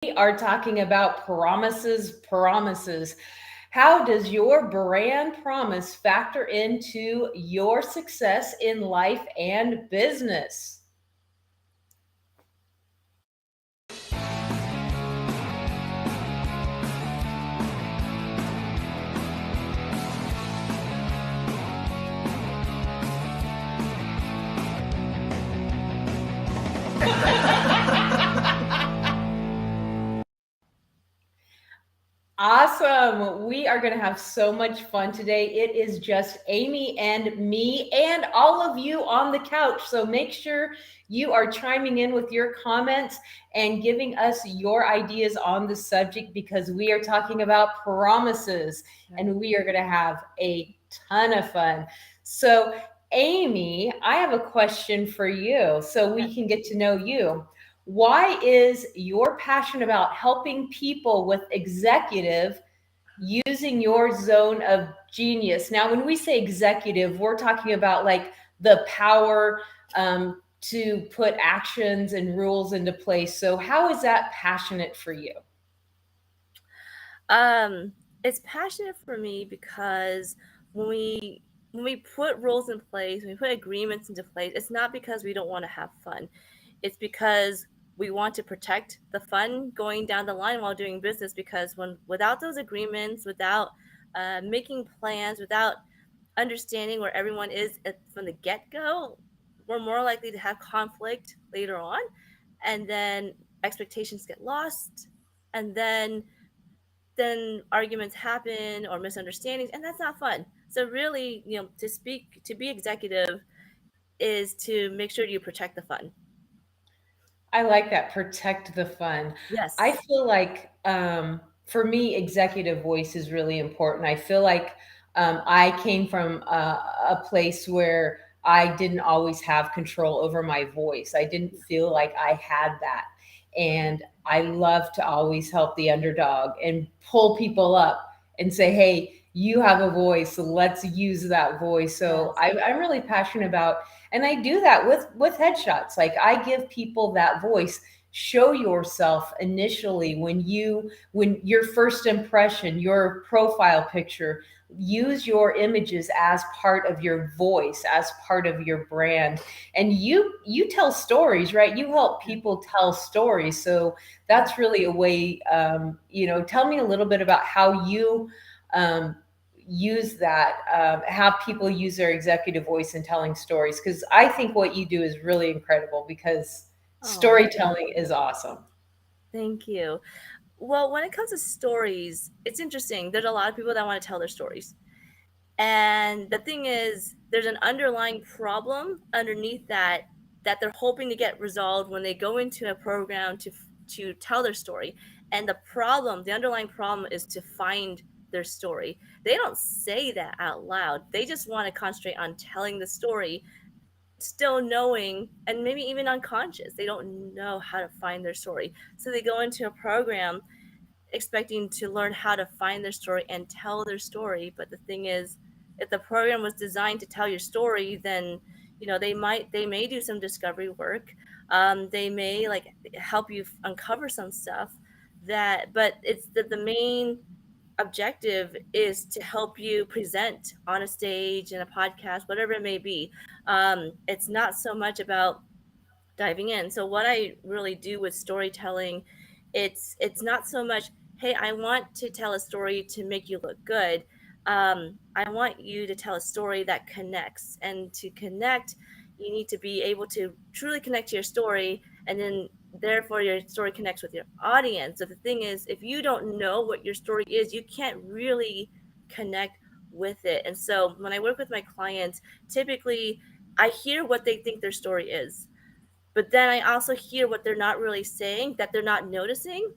We are talking about promises, promises. How does your brand promise factor into your success in life and business? Awesome. We are going to have so much fun today. It is just Amy and me and all of you on the couch. So make sure you are chiming in with your comments and giving us your ideas on the subject because we are talking about promises and we are going to have a ton of fun. So, Amy, I have a question for you so we can get to know you. Why is your passion about helping people with executive using your zone of genius? Now, when we say executive, we're talking about like the power to put actions and rules into place. So, how is that passionate for you? It's passionate for me because when we when we put rules in place, when we put agreements into place, it's not because we don't want to have fun. It's because we want to protect the fun going down the line while doing business. Because when without those agreements, without making plans, without understanding where everyone is from the get go, we're more likely to have conflict later on, and then expectations get lost, and then arguments happen or misunderstandings, and that's not fun. So really, to be executive is to make sure you protect the fun. I like that. Protect the fun. I Yes. feel like for me, executive voice is really important. I feel like I came from a place where I didn't always have control over my voice. I didn't feel like I had that. And I love to always help the underdog and pull people up and say, hey, you have a voice, so let's use that voice. So Yes. I'm really passionate about, and I do that with headshots. Like I give people that voice. Show yourself initially when your first impression, your profile picture, use your images as part of your voice, as part of your brand. And you tell stories, right? You help Yeah. people tell stories. So Yeah. that's really a way, tell me a little bit about how you um, use that, have people use their executive voice in telling stories, because I think what you do is really incredible because Oh, thank storytelling you. is awesome. Thank you. Well, when it comes to stories, it's interesting. There's a lot of people that want to tell their stories. And the thing is, there's an underlying problem underneath that they're hoping to get resolved when they go into a program to tell their story. And the underlying problem is to find their story. They don't say that out loud. They just want to concentrate on telling the story, still knowing, and maybe even unconscious. They don't know how to find their story. So they go into a program expecting to learn how to find their story and tell their story. But the thing is, if the program was designed to tell your story, then they may do some discovery work. They may like help you uncover some stuff that, but it's the main objective is to help you present on a stage, in a podcast, whatever it may be. It's not so much about diving in. So what I really do with storytelling, it's not so much, hey, I want to tell a story to make you look good. I want you to tell a story that connects, and to connect, you need to be able to truly connect to your story, and then therefore your story connects with your audience. So the thing is, if you don't know what your story is, you can't really connect with it. And so when I work with my clients, typically I hear what they think their story is, but then I also hear what they're not really saying, that they're not noticing.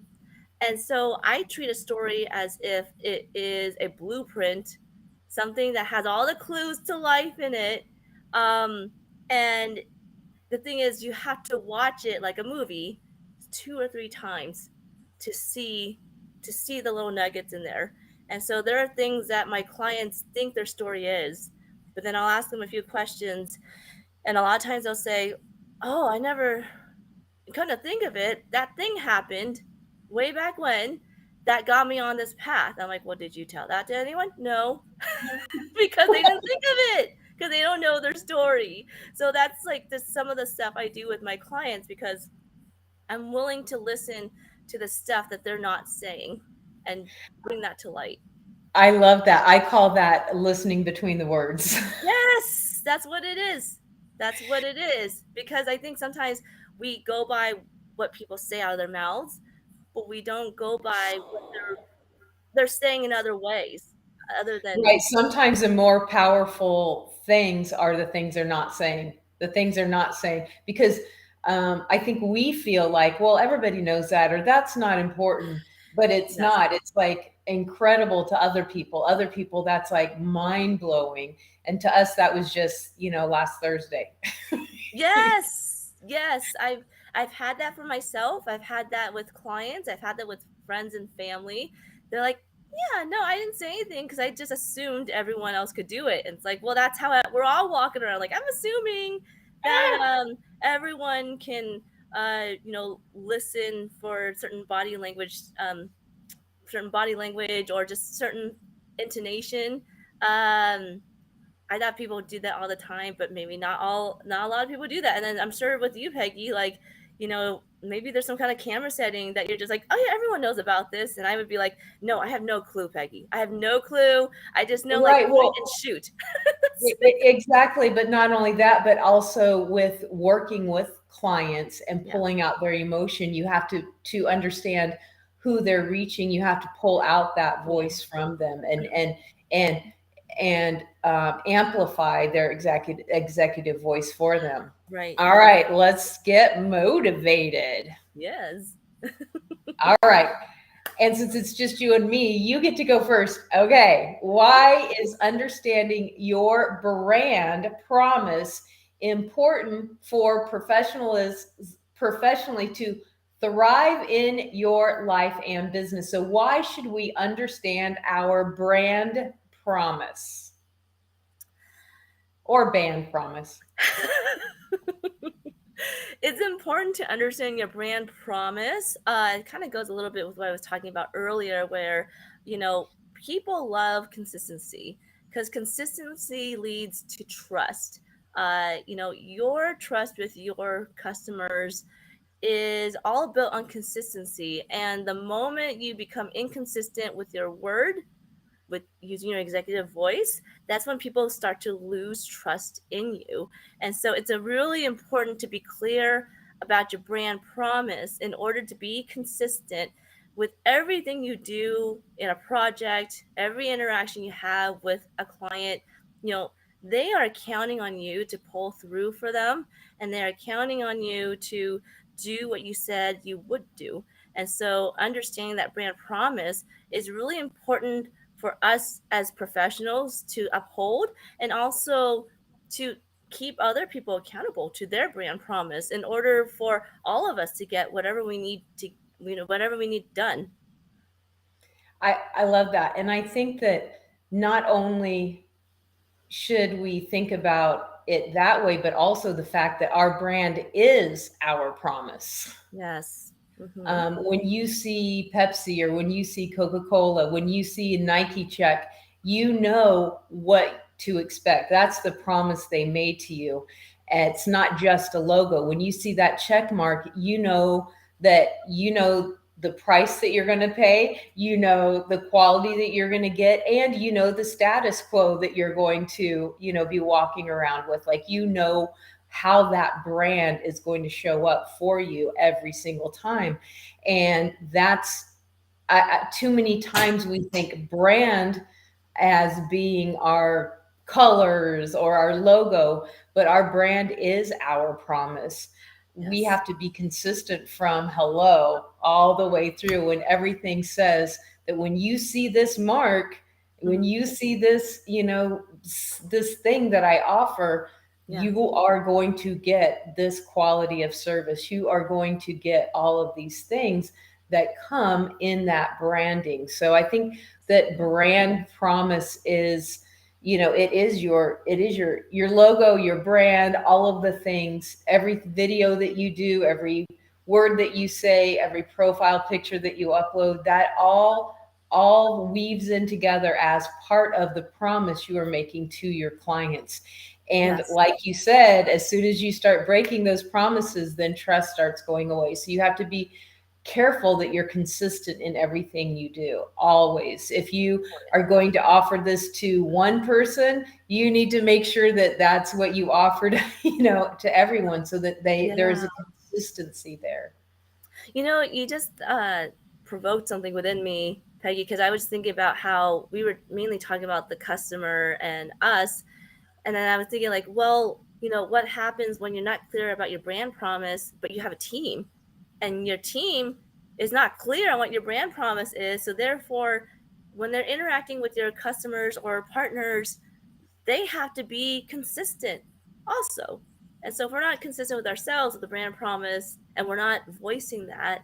And so I treat a story as if it is a blueprint, something that has all the clues to life in it. Um, and the thing is, you have to watch it like a movie 2 or 3 times to see the little nuggets in there. And so there are things that my clients think their story is, but then I'll ask them a few questions, and a lot of times they'll say, "Oh, I never, come to think of it, that thing happened." way back when that got me on this path. I'm like, well, did you tell that to anyone? No, because they didn't think of it because they don't know their story. So that's like some of the stuff I do with my clients because I'm willing to listen to the stuff that they're not saying and bring that to light. I love that. I call that listening between the words. Yes, that's what it is. That's what it is. Because I think sometimes we go by what people say out of their mouths, but we don't go by what they're saying in other ways, other than Right. Sometimes the more powerful things are the things they're not saying. The things they're not saying because I think we feel like, well, everybody knows that, or that's not important, but it's yes, not. It's like incredible to other people. Other people, that's like mind blowing, and to us, that was just last Thursday. yes, yes. I've had that for myself. I've had that with clients. I've had that with friends and family. They're like, "Yeah, no, I didn't say anything because I just assumed everyone else could do it." And it's like, well, that's how we're all walking around. Like, I'm assuming that everyone can, listen for certain body language, or just certain intonation. Um, I thought people do that all the time, but maybe not a lot of people do that. And then I'm sure with you, Peggy, like, maybe there's some kind of camera setting that you're just like, oh yeah, everyone knows about this. And I would be like, no, I have no clue, Peggy. I have no clue. I just know, like, Right. point Well, and shoot. Exactly, but not only that, but also with working with clients and Yeah, pulling out their emotion, you have to understand who they're reaching. You have to pull out that yeah, voice from them and amplify their executive voice for them. right. All right, let's get motivated. Yes. All right. And since it's just you and me, you get to go first. Okay. Why is understanding your brand promise important for professionally to thrive in your life and business? So why should we understand our brand promise or band promise? It's important to understand your brand promise. It kind of goes a little bit with what I was talking about earlier, where, you know, people love consistency because consistency leads to trust. Your trust with your customers is all built on consistency. And the moment you become inconsistent with your word, with using your executive voice, that's when people start to lose trust in you. And so it's a really important to be clear about your brand promise in order to be consistent with everything you do in a project, every interaction you have with a client. You know, they are counting on you to pull through for them, and they're counting on you to do what you said you would do. And so understanding that brand promise is really important for us as professionals to uphold, and also to keep other people accountable to their brand promise in order for all of us to get whatever we need to, whatever we need done. I love that. And I think that not only should we think about it that way, but also the fact that our brand is our promise. Yes. Mm-hmm. When you see Pepsi or when you see Coca Cola, when you see a Nike check, you know what to expect. That's the promise they made to you. It's not just a logo. When you see that check mark, you know that the price that you're going to pay, you know the quality that you're going to get, and you know the status quo that you're going to, be walking around with. Like, how that brand is going to show up for you every single time. And that's too many times we think brand as being our colors or our logo, but our brand is our promise. We Yes. have to be consistent from hello all the way through, and everything says that when you see this mark, when Mm-hmm. you see this, this thing that I offer, Yeah. you are going to get this quality of service. You are going to get all of these things that come in that branding. So I think that brand promise is, it is your logo, your brand, all of the things, every video that you do, every word that you say, every profile picture that you upload, that all weaves in together as part of the promise you are making to your clients. And Yes. like you said, as soon as you start breaking those promises, then trust starts going away. So you have to be careful that you're consistent in everything you do, always. If you Oh, are going to offer this to one person, you need to make sure that that's what you offered, to everyone, so that yeah. there is a consistency there. You just provoked something within me, Peggy, because I was thinking about how we were mainly talking about the customer and us. And then I was thinking, like, well, what happens when you're not clear about your brand promise, but you have a team and your team is not clear on what your brand promise is. So, therefore, when they're interacting with your customers or partners, they have to be consistent also. And so, if we're not consistent with ourselves with the brand promise and we're not voicing that,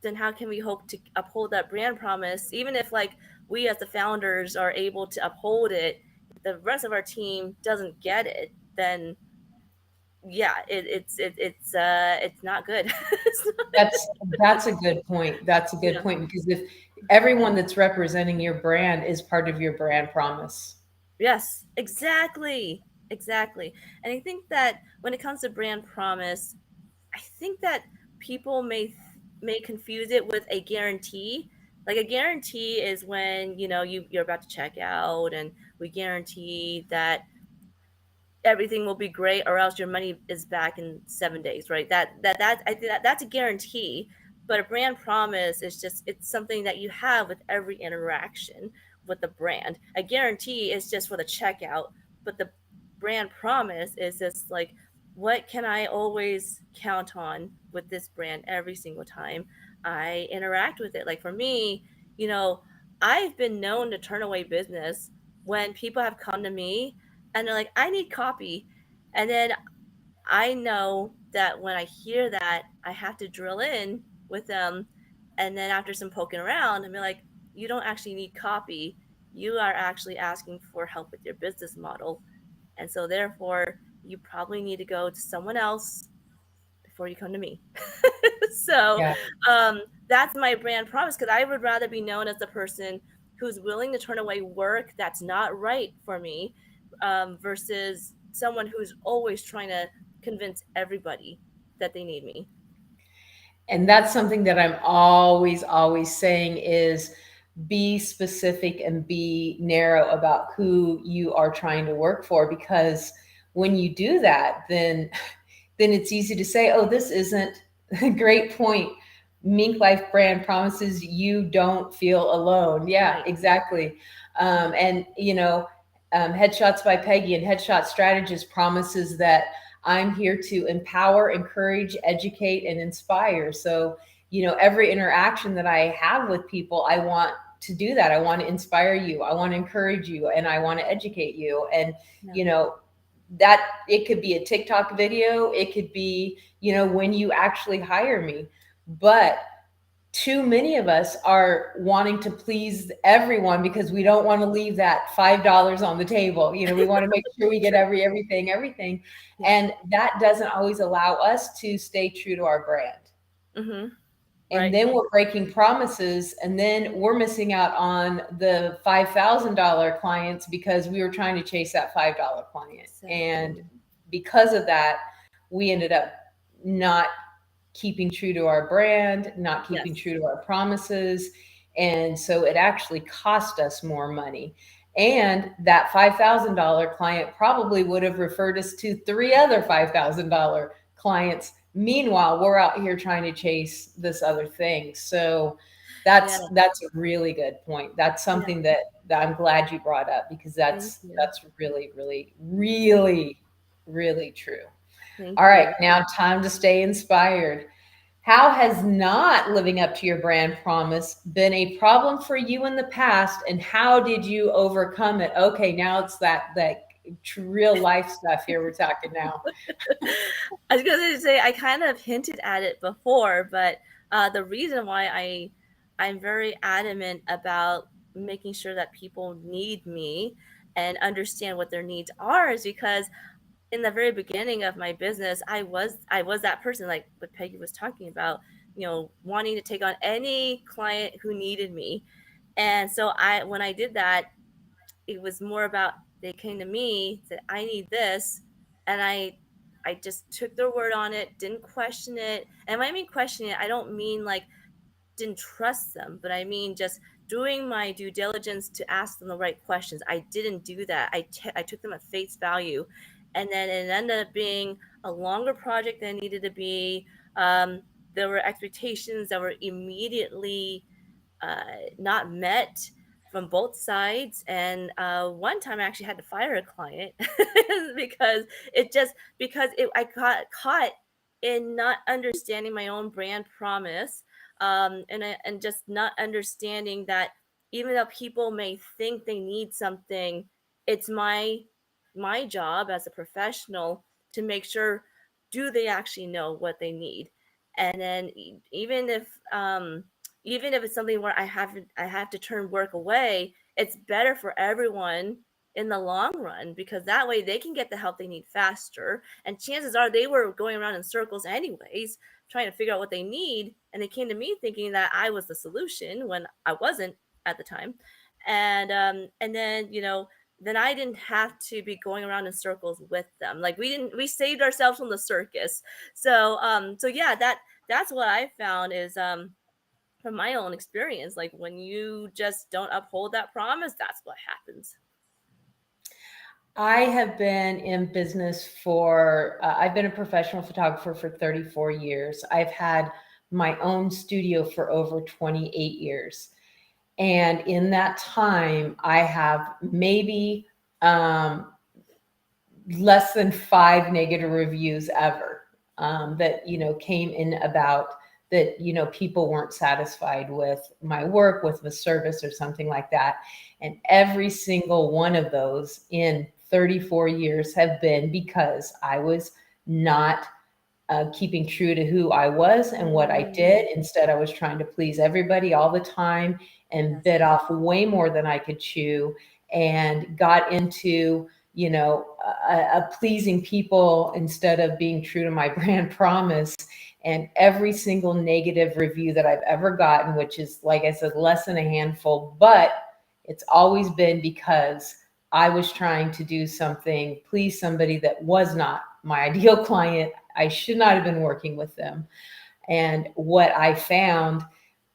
then how can we hope to uphold that brand promise? Even if, like, we as the founders are able to uphold it, if the rest of our team doesn't get it, then yeah, it's not good. It's not, That's a good point. That's a good yeah. point, because if everyone that's representing your brand is part of your brand promise. Yes, exactly. Exactly. And I think that when it comes to brand promise, I think that people may confuse it with a guarantee. Like, a guarantee is when you're about to check out, and we guarantee that everything will be great, or else your money is back in 7 days, right? That I think that's a guarantee. But a brand promise is just, it's something that you have with every interaction with the brand. A guarantee is just for the checkout, but the brand promise is just like, what can I always count on with this brand every single time I interact with it? Like, for me, you know I've been known to turn away business when people have come to me and they're like, I need copy. And then I know that when I hear that, I have to drill in with them. And then after some poking around, and be like, you don't actually need copy. You are actually asking for help with your business model. And so, therefore, you probably need to go to someone else before you come to me. So, Yeah. that's my brand promise, because I would rather be known as the person who's willing to turn away work that's not right for me, versus someone who's always trying to convince everybody that they need me. And that's something that I'm always saying is, be specific and be narrow about who you are trying to work for, because when you do that, then it's easy to say, oh, this isn't a great point. Mink Life brand promises you don't feel alone. Yeah, Right. exactly. And Headshots by Peggy and Headshot Strategist promises that I'm here to empower, encourage, educate, and inspire. So, every interaction that I have with people, I want to do that. I want to inspire you. I want to encourage you, and I want to educate you. And, Yeah. you know, that it could be a TikTok video, it could be, when you actually hire me. But too many of us are wanting to please everyone because we don't want to leave that $5 on the table. We want to make sure we get True. everything. Yeah. And that doesn't always allow us to stay true to our brand. Mm-hmm. And Right. then we're breaking promises, and then we're missing out on the $5,000 clients because we were trying to chase that $5 client. And Exactly. because of that, we ended up not keeping true to our brand, not keeping Yes. true to our promises. And so it actually cost us more money. And that $5,000 client probably would have referred us to three other $5,000 clients. Meanwhile, we're out here trying to chase this other thing. So Yeah. that's a really good point. That's Yeah. something that I'm glad you brought up, because Thank you. that's really true. Thank All right, you. now time to stay inspired. How has not living up to your brand promise been a problem for you in the past, and how did you overcome it? Okay, now it's that real life stuff here we're talking now. I was going to say, I kind of hinted at it before, but the reason why I'm very adamant about making sure that people need me and understand what their needs are is because in the very beginning of my business, I was that person, like what Peggy was talking about, wanting to take on any client who needed me. And so I when I did that, it was more about, they came to me, said I need this, and I just took their word on it, didn't question it. And when I mean question it, I don't mean like didn't trust them, but I mean just doing my due diligence to ask them the right questions. I didn't do that. I took them at face value, and then it ended up being a longer project than it needed to be. Um, there were expectations that were immediately not met from both sides. And one time I actually had to fire a client because I got caught in not understanding my own brand promise, and just not understanding that even though people may think they need something, it's my job as a professional to make sure, do they actually know what they need. And then even if it's something where I have to turn work away, it's better for everyone in the long run, because that way they can get the help they need faster. And chances are they were going around in circles anyways, trying to figure out what they need, and they came to me thinking that I was the solution when I wasn't at the time. And then then I didn't have to be going around in circles with them. Like we saved ourselves from the circus. So yeah, that's what I found is from my own experience, like when you just don't uphold that promise, that's what happens. I have been in business I've been a professional photographer for 34 years. I've had my own studio for over 28 years. And in that time, I have maybe less than 5 negative reviews ever, that, came in about that, people weren't satisfied with my work, with the service or something like that. And every single one of those in 34 years have been because I was not keeping true to who I was and what I Mm, did. Instead, I was trying to please everybody all the time and yes. bit off way more than I could chew, and got into, a pleasing people instead of being true to my brand promise. And every single negative review that I've ever gotten, which is, like I said, less than a handful, but it's always been because I was trying to do something, please somebody that was not my ideal client. I should not have been working with them. And what I found,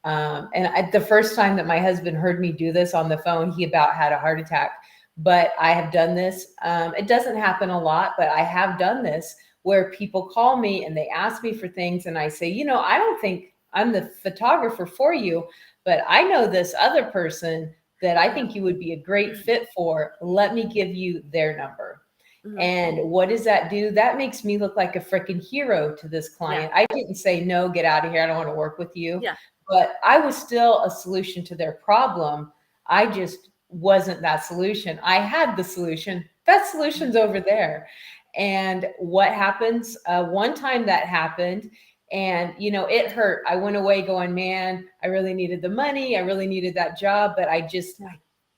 the first time that my husband heard me do this on the phone, he about had a heart attack. But I have done this. It doesn't happen a lot, but I have done this where people call me and they ask me for things. And I say, I don't think I'm the photographer for you, but I know this other person that I Uh-huh. think you would be a great fit for. Let me give you their number. Hmm. And what does that do? That makes me look like a freaking hero to this Yeah. client. I didn't say, no, get out of here. I don't want to work with you. Yeah. But I was still a solution to their problem. I just wasn't that solution. I had the solution. That solution's over there. And what happens? One time that happened, and it hurt. I went away going, man, I really needed the money. I really needed that job, but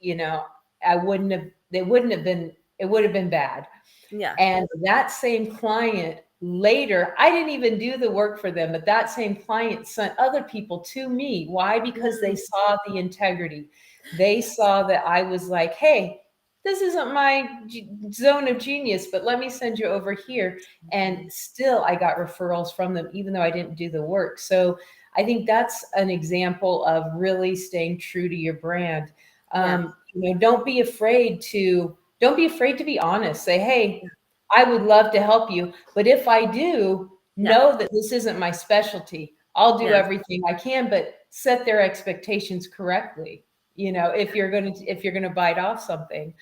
you know, I wouldn't have. They wouldn't have been. It would have been bad. Yeah. And that same client later, I didn't even do the work for them, but that same client sent other people to me. Why? Because they Mm, saw the integrity. They saw that I was like, hey, this isn't my zone of genius, but let me send you over here. And still, I got referrals from them, even though I didn't do the work. So I think that's an example of really staying true to your brand. yeah. Don't be afraid to be honest. Say, hey, I would love to help you, but if I do, Yeah. know that this isn't my specialty. I'll do Yes. everything I can, but set their expectations correctly. If you're going to bite off something,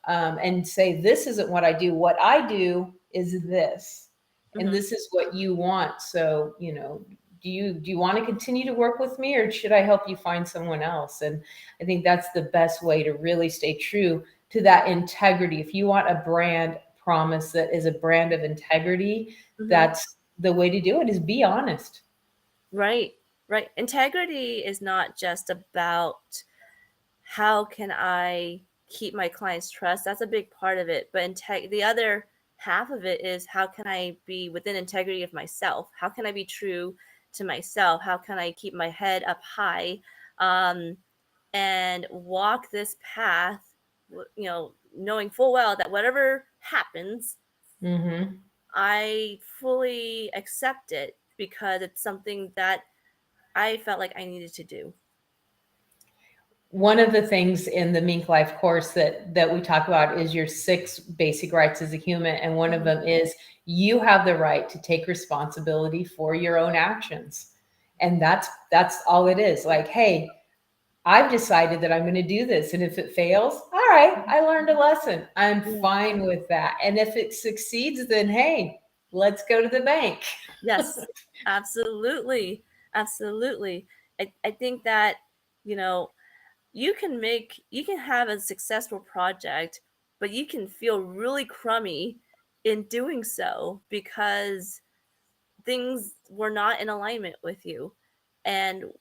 and say, this isn't what I do. What I do is this, and Hmm. this is what you want. So, do you want to continue to work with me, or should I help you find someone else? And I think that's the best way to really stay true to that integrity. If you want a brand promise that is a brand of integrity, Hmm. that's the way to do it, is be honest. Right. Right. Integrity is not just about how can I keep my clients' trust. That's a big part of it. But the other half of it is how can I be within integrity of myself? How can I be true to myself? How can I keep my head up high and walk this path, knowing full well that whatever happens, Mm-hmm. I fully accept it because it's something that I felt like I needed to do. One of the things in the MinkLife course that we talk about is your 6 basic rights as a human, and one of them is you have the right to take responsibility for your own actions. And that's all it is. Like, hey, I've decided that I'm going to do this, and if it fails, all right, I learned a lesson. I'm Yeah. fine with that. And if it succeeds, then hey, let's go to the bank. Yes, absolutely. Absolutely. I think that, you know, you can have a successful project, but you can feel really crummy in doing so because things were not in alignment with you. And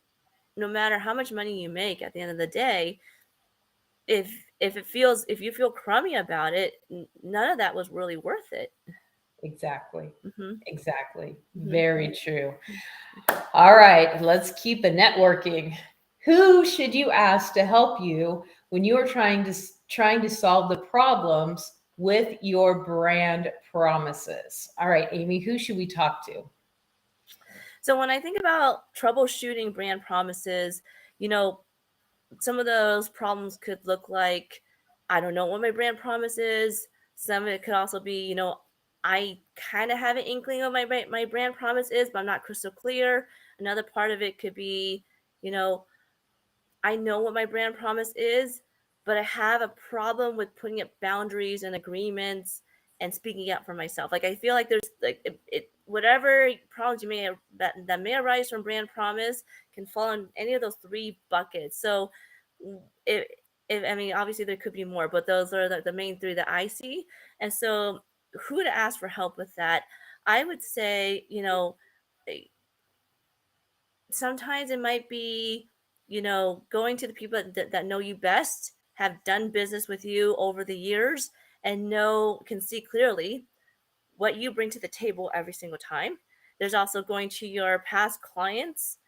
no matter how much money you make at the end of the day, if you feel crummy about it, none of that was really worth it. Exactly. Hmm. Exactly. Hmm. Very true. All right, let's keep it networking. Who should you ask to help you when you are trying to solve the problems with your brand promises? All right, Amy, who should we talk to? So when I think about troubleshooting brand promises, you know, some of those problems could look like I don't know what my brand promise is. Some of it could also be, I kind of have an inkling of my brand promise is, but I'm not crystal clear. Another part of it could be, you know, I know what my brand promise is, but I have a problem with putting up boundaries and agreements and speaking up for myself. Like I feel like there's like whatever problems you may that may arise from brand promise can fall in any of those 3 buckets. So if, I mean obviously there could be more, but those are the main 3 that I see. And so who to ask for help with that? I would say, sometimes it might be, going to the people that know you best, have done business with you over the years, and can see clearly what you bring to the table every single time. There's also going to your past clients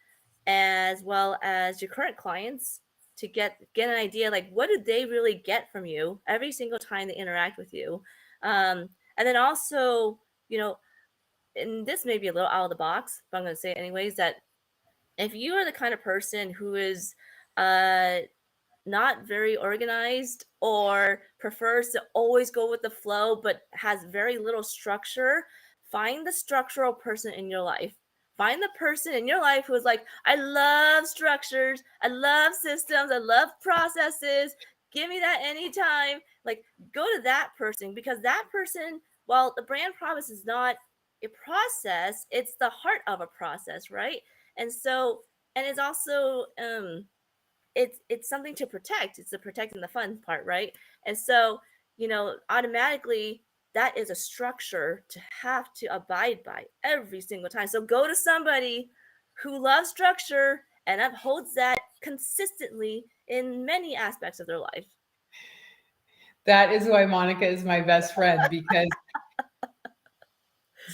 as well as your current clients to get an idea like what do they really get from you every single time they interact with you. And then also, you know, and this may be a little out of the box, but I'm going to say it anyways, that if you are the kind of person who is uh not very organized or prefers to always go with the flow but has very little structure, find the structural person in your life. Find the person in your life who is like, I love structures, I love systems, I love processes. Give me that anytime. Like, go to that person because that person, while the brand promise is not a process, it's the heart of a process, right? And so, and it's also it's something to protect. It's the protecting the fun part, right? And so, automatically that is a structure to have to abide by every single time. So go to somebody who loves structure and upholds that consistently in many aspects of their life. That is why Monica is my best friend, because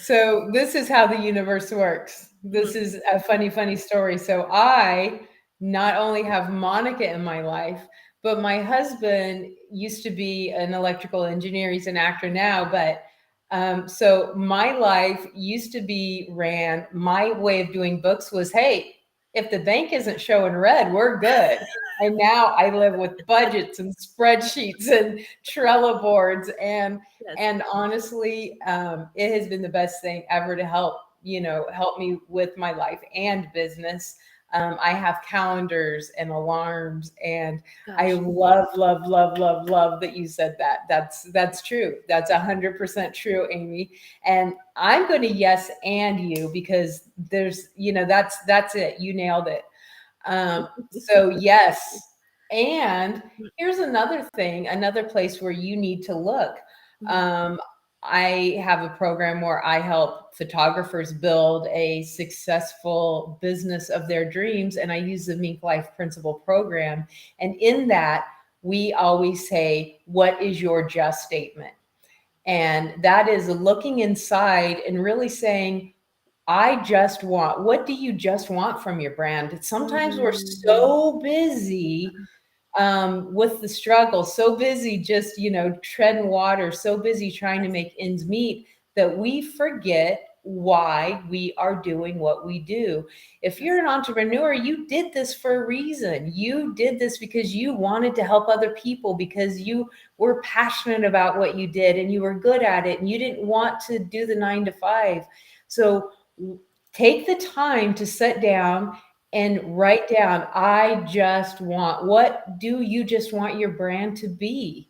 so this is how the universe works. This Mhm. is a funny story. So I not only have Monica in my life, but my husband used to be an electrical engineer. He's an actor now, but so my life used to be ran. My way of doing books was, hey, if the bank isn't showing red, we're good. And now I live with budgets and spreadsheets and Trello boards Yes. and honestly, it has been the best thing ever to help me with my life and business. I have calendars and alarms, and I Gosh. love that you said that. That's true. That's 100% true, Amy. And I'm going to yes and you because that's it. You nailed it. So yes, and here's another thing, another place where you need to look. Um, I have a program where I help photographers build a successful business of their dreams, and I use the Mink Life Principle program. And in that, we always say, "What is your just statement?" And that is looking inside and really saying, I just want, what do you just want from your brand? Sometimes we're Mm-hmm. so busy with the struggle, so busy just, treading water, so busy trying to make ends meet that we forget why we are doing what we do. If you're an entrepreneur, you did this for a reason. You did this because you wanted to help other people, because you were passionate about what you did and you were good at it and you didn't want to do the 9 to 5. So take the time to sit down and write down, I just want, what do you just want your brand to be?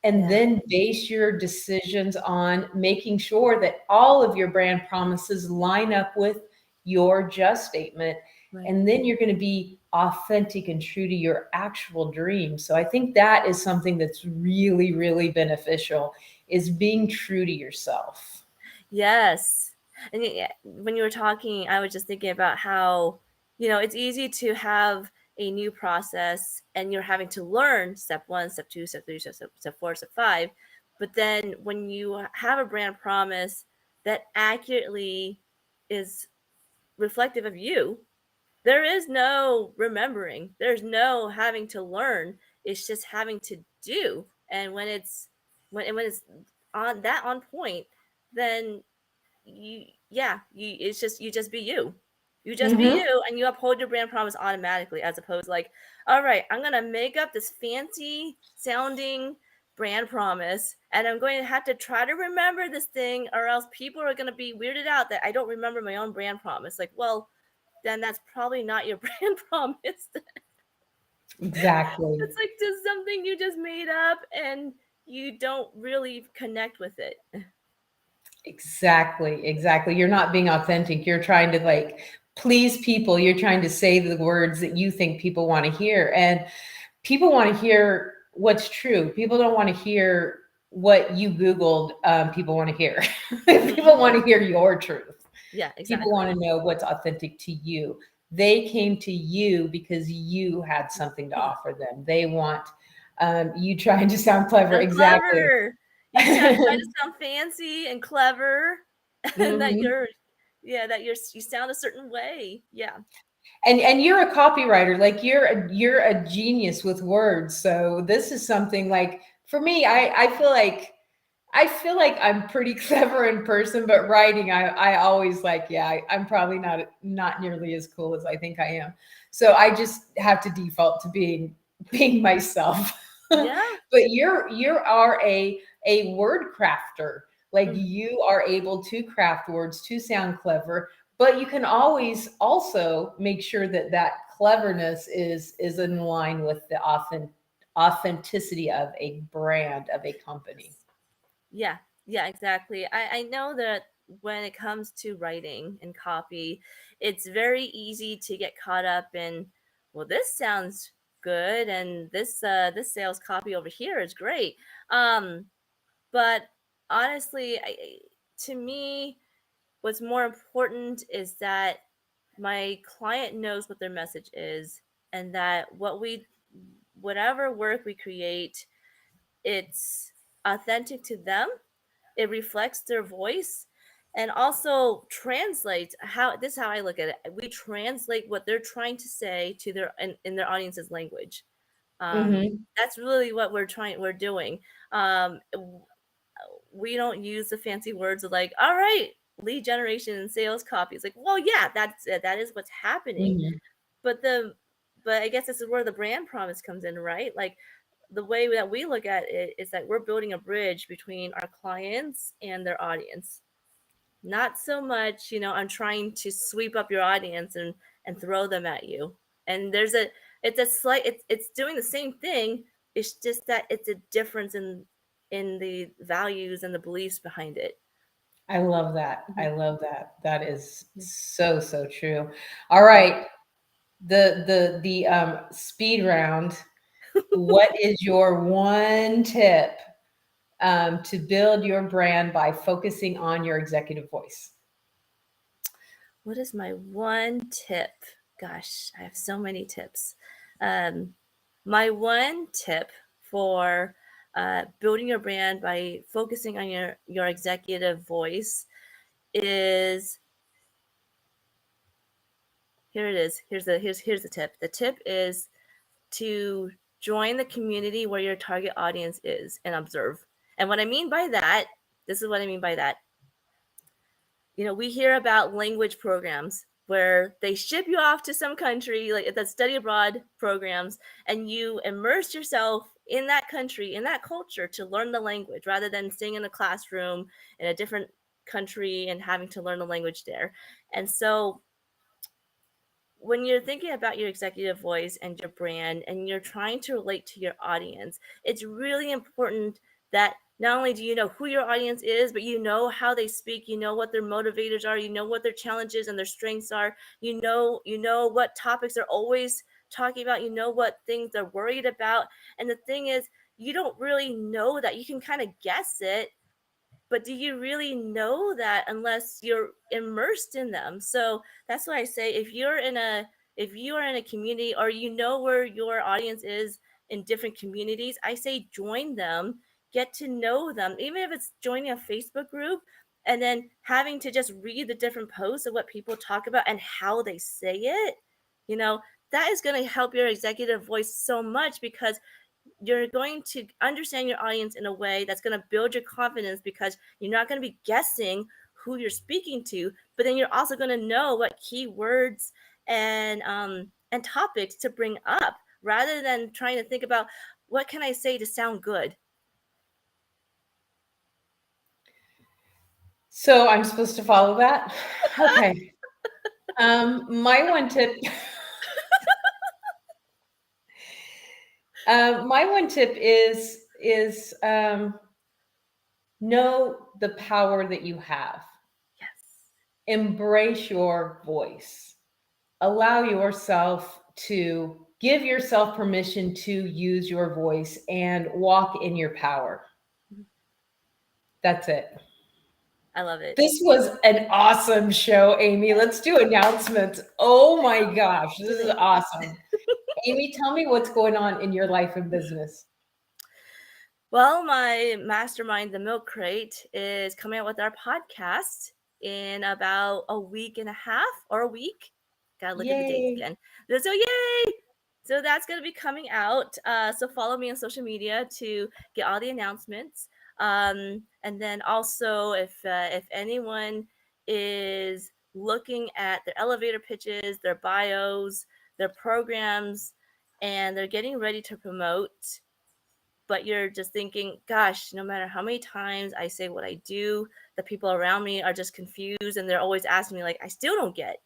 And Yeah. then base your decisions on making sure that all of your brand promises line up with your just statement. Right. And then you're going to be authentic and true to your actual dream. So I think that is something that's really, really beneficial, is being true to yourself. Yes. And when you were talking, I was just thinking about how, it's easy to have a new process and you're having to learn step one, step two, step three, step four, step five. But then when you have a brand promise that accurately is reflective of you, there is no remembering, there's no having to learn. It's just having to do. And when it's on point, then it's just you just be you. You just be Mm-hmm. you and you uphold your brand promise automatically, as opposed to like, all right, I'm gonna make up this fancy sounding brand promise and I'm going to have to try to remember this thing, or else people are gonna be weirded out that I don't remember my own brand promise. Like, well, then that's probably not your brand promise. Exactly. It's like just something you just made up and you don't really connect with it. Exactly, exactly. You're not being authentic. You're trying to like please people. You're trying to say the words that you think people want to hear. And people want to hear what's true. People don't want to hear what you Googled. People want to hear. Mhm. People want to hear your truth. Yeah, People want exactly. to know what's authentic to you. They came to you because you had something to offer them. They want you trying to sound clever. Sound Exactly. clever. You try to sound fancy and clever, and that Mhm. you sound a certain way. Yeah. And you're a copywriter, like you're a genius with words. So this is something like, for me, I feel like I'm pretty clever in person, but writing, I always like, yeah, I'm probably not nearly as cool as I think I am. So I just have to default to being myself. Yeah. But you are a word crafter. Like, Mm. you are able to craft words to sound clever, but you can always also make sure that that cleverness is in line with the authenticity of a brand, of a company. Yeah. Yeah, exactly. I know that when it comes to writing and copy, it's very easy to get caught up in, well, this sounds good and this sales copy over here is great. Um but honestly, to me, what's more important is that my client knows what their message is, and that whatever work we create, it's authentic to them, it reflects their voice, and also translates how this is how I look at it. We translate what they're trying to say to in their audience's language. Hmm. That's really what we're doing. Um, we don't use the fancy words of like, all right, lead generation and sales copy. It's like, well, yeah, that is what's happening. Hmm. But I guess this is where the brand promise comes in, right? Like, the way that we look at it is that we're building a bridge between our clients and their audience. Not so much, I'm trying to sweep up your audience and throw them at you. And it's a slight, it's doing the same thing. It's just that it's a difference in the values and the beliefs behind it. I love that. I Mhm. love that. That is so, so true. All right. The speed round. What is your one tip to build your brand by focusing on your executive voice? What is my one tip? Gosh, I have so many tips. Um, my one tip for building your brand by focusing on your executive voice is, here it is. Here's the tip. The tip is to join the community where your target audience is and observe. And what I mean by that, this is what I mean by that. We hear about language programs where they ship you off to some country, like the study abroad programs, and you immerse yourself in that country, in that culture, to learn the language rather than staying in a classroom in a different country and having to learn the language there. And so when you're thinking about your executive voice and your brand and you're trying to relate to your audience, it's really important that not only do you know who your audience is, but you know how they speak, you know what their motivators are, you know what their challenges and their strengths are, you know what topics they're always talking about, you know what things they're worried about. And the thing is, you don't really know that. You can kind of guess it, but do you really know that unless you're immersed in them? So that's why I say, if you are in a community, or you know where your audience is in different communities, I say join them, get to know them, even if it's joining a Facebook group and then having to just read the different posts of what people talk about and how they say it. That is going to help your executive voice so much, because you're going to understand your audience in a way that's going to build your confidence, because you're not going to be guessing who you're speaking to, but then you're also going to know what keywords and topics to bring up, rather than trying to think about what can I say to sound good. So I'm supposed to follow that? Okay. My one tip. My one tip is know the power that you have. Yes. Embrace your voice. Allow yourself to give yourself permission to use your voice and walk in your power. That's it. I love it. This was an awesome show, Amy. Let's do announcements. Oh my gosh, this is awesome. Amy, tell me what's going on in your life and business. Well, my mastermind, The Milk Crate, is coming out with our podcast in about a week and a half, or a week. Gotta look at the dates Yay. again. So yay! So that's going to be coming out. So follow me on social media to get all the announcements. And then also, if anyone is looking at their elevator pitches, their bios, their programs, and they're getting ready to promote, but you're just thinking, gosh, no matter how many times I say what I do, the people around me are just confused, and they're always asking me, like, I still don't get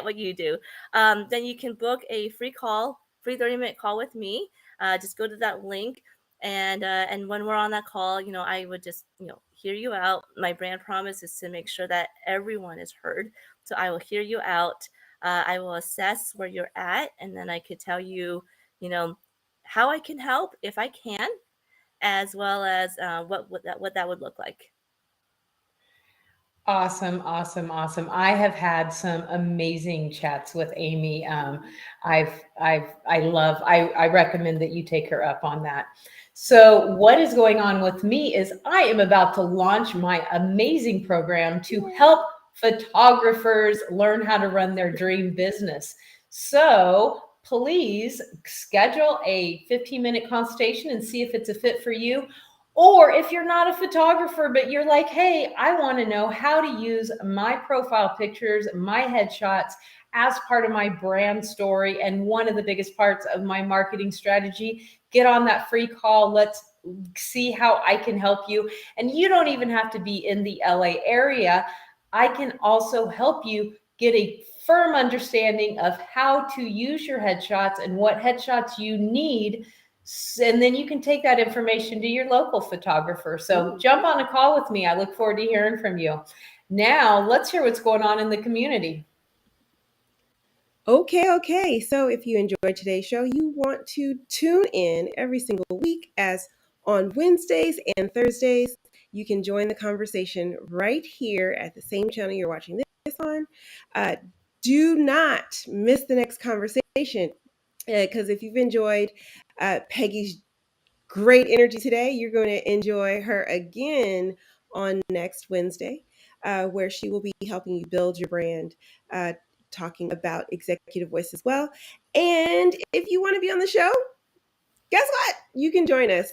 what you do. Then you can book a free 30-minute call with me. Just go to that link. And when we're on that call, I would just, hear you out. My brand promise is to make sure that everyone is heard. So I will hear you out. I will assess where you're at, and then I could tell you, you know, how I can help if I can, as well as what that would look like. Awesome, awesome, awesome. I have had some amazing chats with Amy. I recommend that you take her up on that. So what is going on with me is I am about to launch my amazing program to help photographers learn how to run their dream business. So please schedule a 15-minute consultation and see if it's a fit for you. Or if you're not a photographer, but you're like, hey, I want to know how to use my profile pictures, my headshots as part of my brand story and one of the biggest parts of my marketing strategy, get on that free call. Let's see how I can help you. And you don't even have to be in the LA area. I can also help you get a firm understanding of how to use your headshots and what headshots you need, and then you can take that information to your local photographer. So jump on a call with me. I look forward to hearing from you. Now let's hear what's going on in the community. Okay. So if you enjoyed today's show, you want to tune in every single week, as on Wednesdays and Thursdays, you can join the conversation right here at the same channel you're watching this on. Do not miss the next conversation, because if you've enjoyed Peggy's great energy today. You're going to enjoy her again on next Wednesday, where she will be helping you build your brand, talking about executive voice as well. And if you want to be on the show, guess what? You can join us.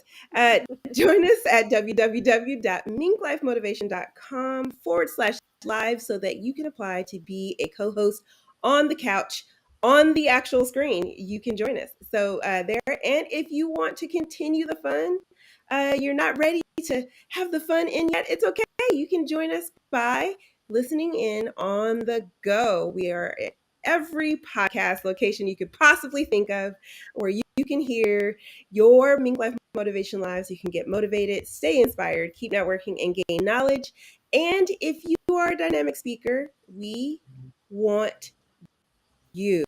Join us at www.minklifemotivation.com/live so that you can apply to be a co-host on the couch on the actual screen. You can join us. So there. And if you want to continue the fun, you're not ready to have the fun in yet, it's okay. You can join us by listening in on the go. We are at every podcast location you could possibly think of where you can hear your MinkLife Motivation Lives. You can get motivated, stay inspired, keep networking, and gain knowledge. And if you are a dynamic speaker, we want you.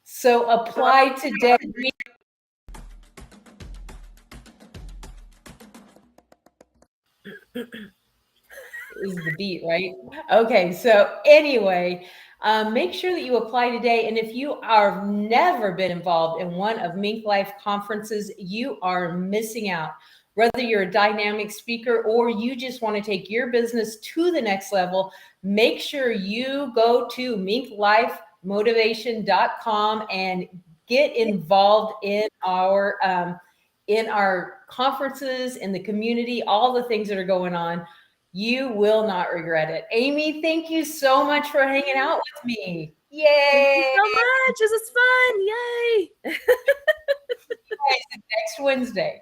So apply today. Is the beat, right? Okay, so anyway, make sure that you apply today. And if you are never been involved in one of MinkLife conferences, you are missing out. Whether you're a dynamic speaker or you just want to take your business to the next level, make sure you go to minklifemotivation.com and get involved in our conferences, in the community, all the things that are going on. You will not regret it. Amy, thank you so much for hanging out with me. Yay! Thank you so much. This is fun. Yay! Next Wednesday.